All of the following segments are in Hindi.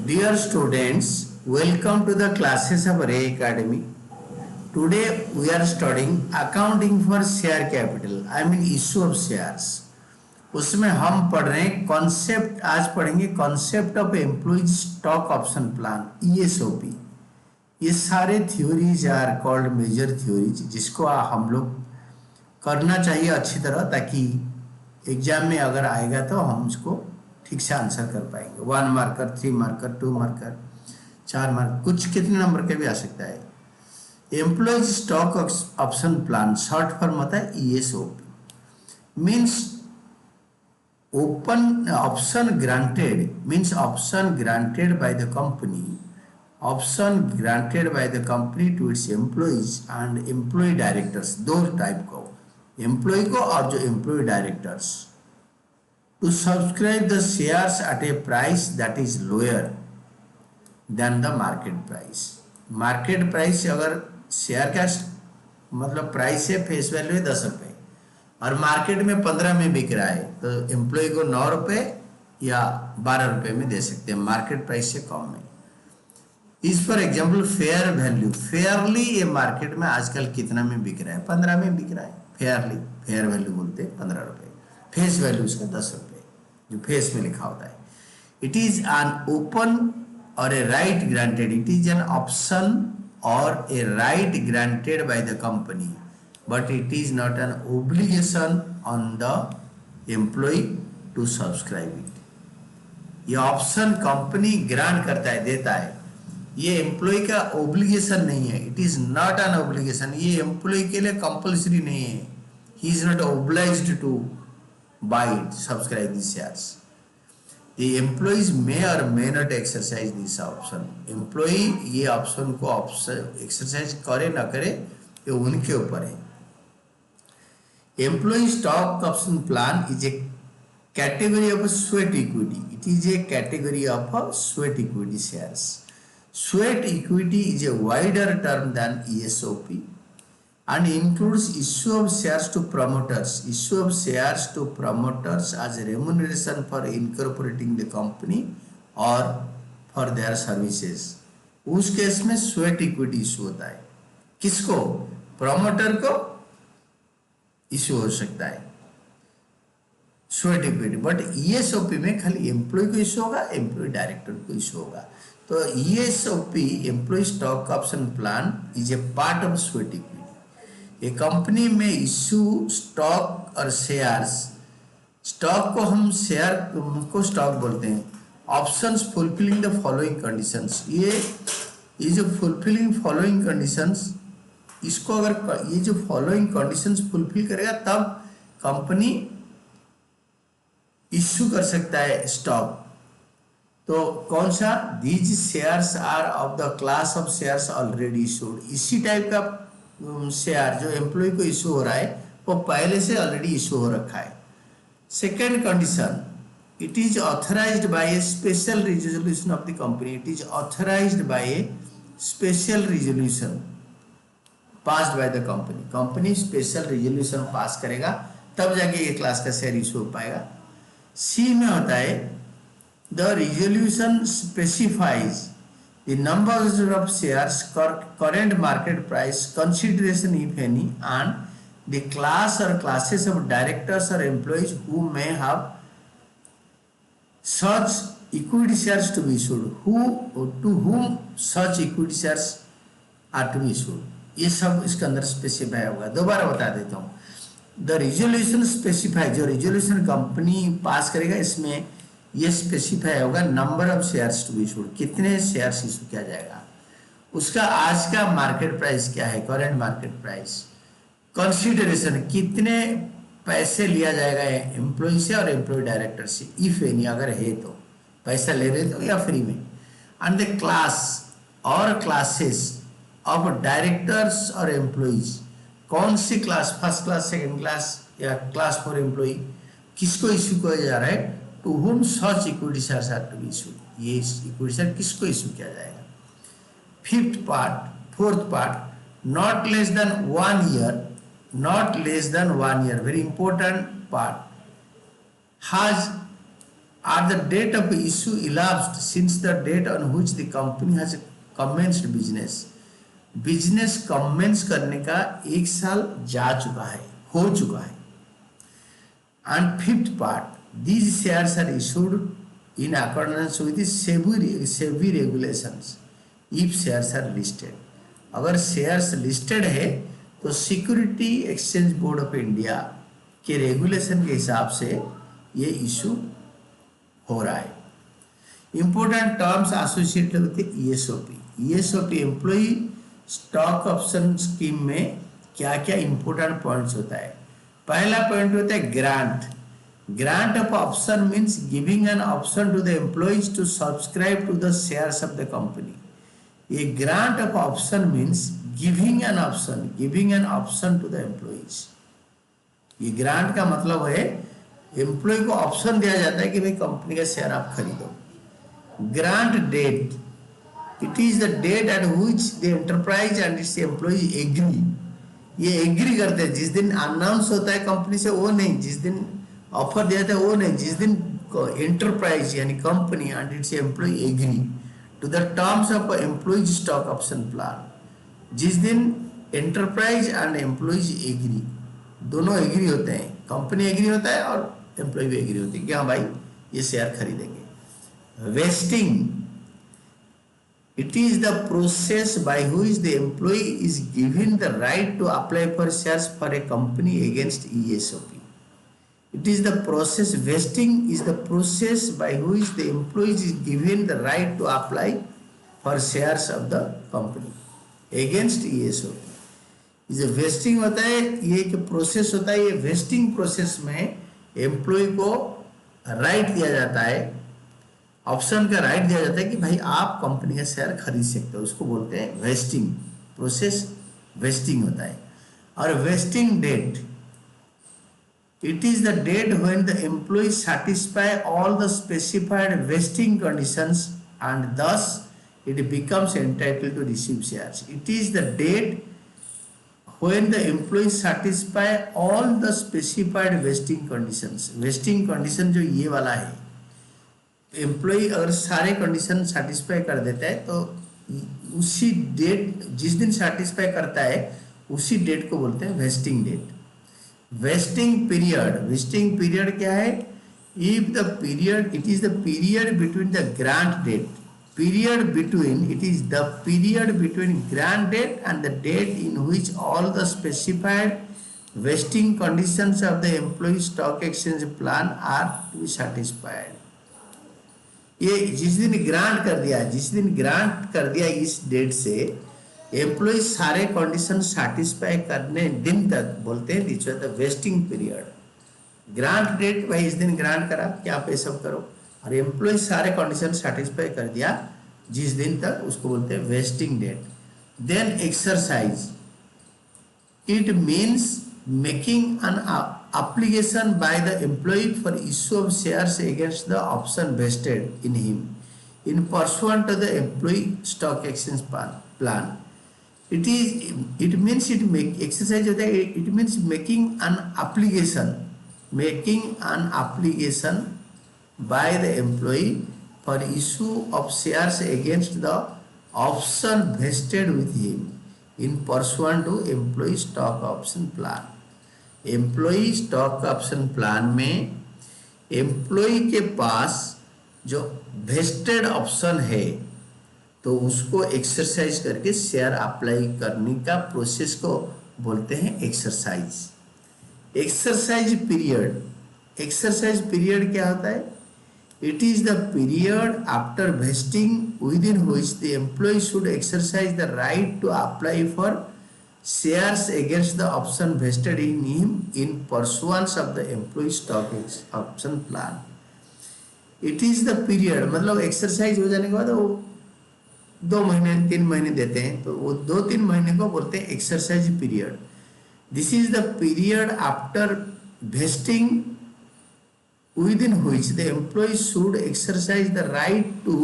Dear students, welcome to the classes of Ray Academy. Today we are studying accounting for share capital. I mean issue of shares. उसमें हम पढ़ रहे हैं कॉन्सेप्ट, आज पढ़ेंगे concept of employees stock option plan ESOP. ये सारे theories are called major theories, जिसको हम लोग करना चाहिए अच्छी तरह, ताकि एग्जाम में अगर आएगा तो हम उसको ठीक से आंसर कर पाएंगे. 1 मार्कर, 3 मार्कर, 2 मार्कर, 4 मार्कर, कुछ कितने नंबर के भी आ सकता है. Employees stock option plan short form होता है ESOP. Means open option granted, means option granted by the company to its employees and employee directors. दो टाइप को, एम्प्लॉय को और जो employee directors, to subscribe the shares at a price that is lower than the market price. Market price अगर शेयर का मतलब प्राइस है, फेस वैल्यू है 10 रुपये और मार्केट में 15 में बिक रहा है, तो एम्प्लॉय को 9 रुपये या 12 रुपये में दे सकते हैं, मार्केट प्राइस से कम में. इस पर एग्जाम्पल फेयर वैल्यू, फेयरली ये मार्केट में आजकल कितना में बिक रहा है, 15 में बिक रहा है. फेयरली, फेयर वैल्यू बोलते हैं 15 रुपये. फेस वैल्यू उसका 10 रुपये जो फेस में लिखा होता है. It is an open or a right granted, it is an option or a right granted by the company, but it is not an obligation on the employee to subscribe it. ये ऑप्शन कंपनी ग्रांट करता है, देता है, ये एम्प्लॉय का ऑब्लिगेशन नहीं है. It is not an obligation, ये एम्प्लॉय के लिए कंपल्सरी नहीं है. He is not obliged to buy it, subscribe this shares. The employees may or may not exercise this option. Employee ये ऑप्शन को एक्सरसाइज करे ना करे ये उनके ऊपर है. Employee stock option plan is a category of sweat equity. It is a category of sweat equity shares. Sweat equity is a wider term than ESOP and includes issue of shares to promoters. Issue of shares to promoters as a remuneration for incorporating the company or for their services. उस केस में sweat equity issue होता है. किसको? प्रमोटर को इश्यू हो सकता है स्वेट इक्विटी, बट ESOP में खाली एम्प्लॉय को इश्यू होगा, एम्प्लॉय डायरेक्टर को इश्यू होगा. तो ESOP employee stock option plan is a part of sweat equity. A company में इश्यू स्टॉक और शेयर्स, स्टॉक को हम शेयर को स्टॉक बोलते हैं. Options fulfilling the following conditions, ये जो फुलफिलिंग फॉलोइंग कंडीशंस, इसको अगर ये जो फॉलोइंग कंडीशंस फुलफिल करेगा तब कंपनी इश्यू कर सकता है स्टॉक. तो कौन सा? These shares are of the class of shares already issued. इसी टाइप का शेयर जो एम्प्लॉय को इशू हो रहा है वो पहले से ऑलरेडी इशू हो रखा है. Second condition, it is authorised bye A special resolution of the company. It is authorised bye A special resolution passed by the company. Company special resolution pass करेगा तब जाके ये क्लास का शेयर इशू हो पाएगा. सी में होता है the resolution specifies the number of shares, current market price, consideration if any, and the class or classes of directors or employees who may have such equity shares to be issued, to whom such equity shares are to be issued. ये सब इसके अंदर स्पेसिफाई होगा. दोबारा बता देता हूँ. द रिजोल्यूशन स्पेसिफाई, जो रिजोल्यूशन कंपनी पास करेगा इसमें ये स्पेसिफाई होगा number of shares to be issued, कितने शेयर्स इशू किया जाएगा, उसका आज का मार्केट प्राइस क्या है, करेंट मार्केट प्राइस, कंसिडरेशन कितने पैसे लिया जाएगा एम्प्लॉय से और एम्प्लॉय डायरेक्टर से, इफ एनी, अगर है तो पैसा ले रहे तो या फ्री में, and the class or classes of directors or employees, कौन सी class, first class, second class या क्लास फॉर एम्प्लॉय, किसको इश्यू किया जा रहा है, to whom such equity shares are to be issued, ये इक्विटी शेयर किसको इश्यू किया जाएगा. Fourth part, not less than 1 year, not less than 1 year, very important part, has At the date of issue elapsed since the date on which the company has commenced business. Business commence करने का 1 साल जा चुका है, हो चुका है. And fifth part, these shares are issued in accordance with the SEBI regulations if shares are listed. अगर शेयर्स लिस्टेड है तो security exchange board of India के रेगुलेशन के हिसाब से ये इशू हो रहा है. Important terms associated with ESOP. ESOP employee stock option scheme में क्या क्या इंपॉर्टेंट पॉइंट्स होता है. पहला पॉइंट होता है grant. Grant of option means giving an option to the employees to subscribe to the shares of the company. ये grant of option means giving an option to the employees. ये ग्रांट का मतलब है एम्प्लॉय को ऑप्शन दिया जाता है कि भाई कंपनी का शेयर आप खरीदो. Grant date, it is the date at which the enterprise and its employee agree. ये एग्री करते हैं. जिस दिन अनाउंस होता है कंपनी से वो नहीं, जिस दिन ऑफर दिया था वो नहीं, जिस दिन एंटरप्राइज यानी company and its employee agree to the terms of employees stock option plan. जिस दिन एंटरप्राइज एंड एम्प्लॉयज एग्री, दोनों एग्री होते हैं, कंपनी एग्री होता है और एम्प्लॉय भी एग्री होती है कि हाँ भाई ये शेयर खरीदेंगे. Wasting, it is the process by which the employee is given the right to apply for shares for a company against ESOP. It is the process, vesting is the process by which the employee is given the right to apply for shares of the company against ESOP. ये वेस्टिंग होता है, ये एक प्रोसेस होता है. ये वेस्टिंग प्रोसेस में एम्प्लॉय को राइट दिया जाता है, ऑप्शन का राइट दिया जाता है कि भाई आप कंपनी का शेयर खरीद सकते हो. उसको बोलते हैं वेस्टिंग प्रोसेस. वेस्टिंग होता है. और vesting date, it is the date when the employee satisfy all the specified vesting conditions and thus it becomes entitled to receive shares. It is the date when the employee satisfy all the specified vesting conditions. vesting condition जो ये वाला है, एम्प्लॉय अगर सारे कंडीशन सेटिस्फाई कर देता है तो उसी डेट, जिस दिन सेटिस्फाई करता है उसी डेट को बोलते हैं वेस्टिंग डेट. वेस्टिंग पीरियड क्या है? If the period, it is the period between the grant date. It is the period between grant date and the date in which all the specified vesting conditions of the employee stock exchange plan are to be satisfied. ये जिस दिन ग्रांट कर दिया इस डेट से एम्प्लॉय सारे कंडीशन सेटिस्फाई करने दिन तक बोलते हैं this was the vesting period. Grant date, भाई इस दिन ग्रांट करा कि आप ये सब करो, और एम्प्लॉय सारे कंडीशन सेटिस्फाई कर दिया जिस दिन तक, उसको बोलते हैं vesting date. Then exercise, it means making an application by the employee for issue of shares against the option vested in him in pursuant to the employee stock exchange plan. It means exercise होता है. It means making an application by the employee for issue of shares against the option vested with him in pursuant to employee stock option plan. Employee stock option plan में एम्प्लॉई के पास जो वेस्टेड ऑप्शन है तो उसको एक्सरसाइज करके शेयर अप्लाई करने का प्रोसेस को बोलते हैं एक्सरसाइज. एक्सरसाइज पीरियड क्या होता है? It is the period after vesting within which the employee should exercise the right to apply for shares against the option vested in him in pursuance of the employee stock option plan. It is the period, मतलब एक्सरसाइज हो जाने के बाद वो 2 महीने 3 महीने देते हैं तो वो 2-3 महीने को बोलते हैं exercise period. This is the period after vesting within which the employee should exercise the right to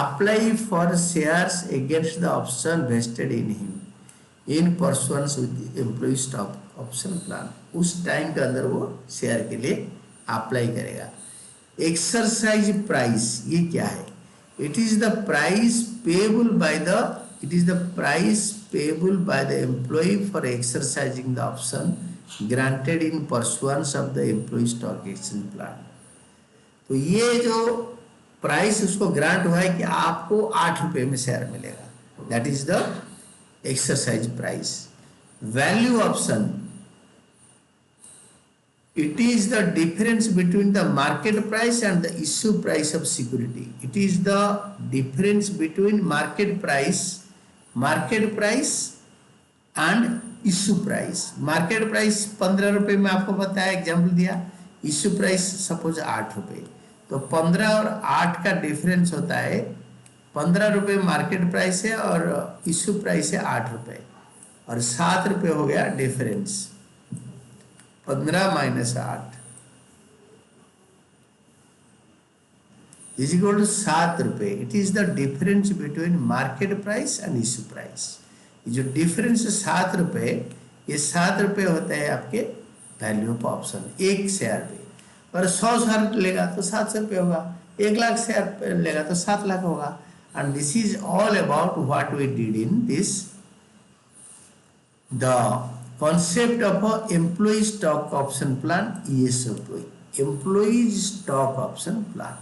apply for shares against the option vested in him in pursuance with employee stock option plan. उस टाइम के अंदर वो शेयर के लिए अप्लाई करेगा. एक्सरसाइज प्राइस ये क्या है? It is the price payable by the employee for exercising the option granted in pursuance of the employee stock exchange plan. तो ये जो प्राइस उसको ग्रांट हुआ है कि आपको 8 रुपये में शेयर मिलेगा, that is the exercise price. Value option, it is the difference between the market price and the issue price of security. It is the difference between market price and issue price. Market price 15 रुपये में आपको बताया, एग्जाम्पल दिया, इश्यू प्राइस सपोज 8 रुपये, तो 15 और 8 का डिफरेंस होता है 15 रुपये मार्केट प्राइस है और इश्यू प्राइस है 8 रुपये, और 7 रुपये हो गया डिफरेंस, 15 - 8 इज इक्वल टू 7 रुपये। It is the difference between market price and issue price. जो डिफरेंस 7 रुपये, ये 7 रुपये होते हैं आपके वैल्यू ऑफ ऑप्शन एक शेयर पे। और 100 शेयर लेगा तो 700 रुपये होगा, 1 लाख शेयर लेगा तो 7 लाख होगा। And this is all about what we did in this the concept of a employee stock option plan, ESOP, employee stock option plan.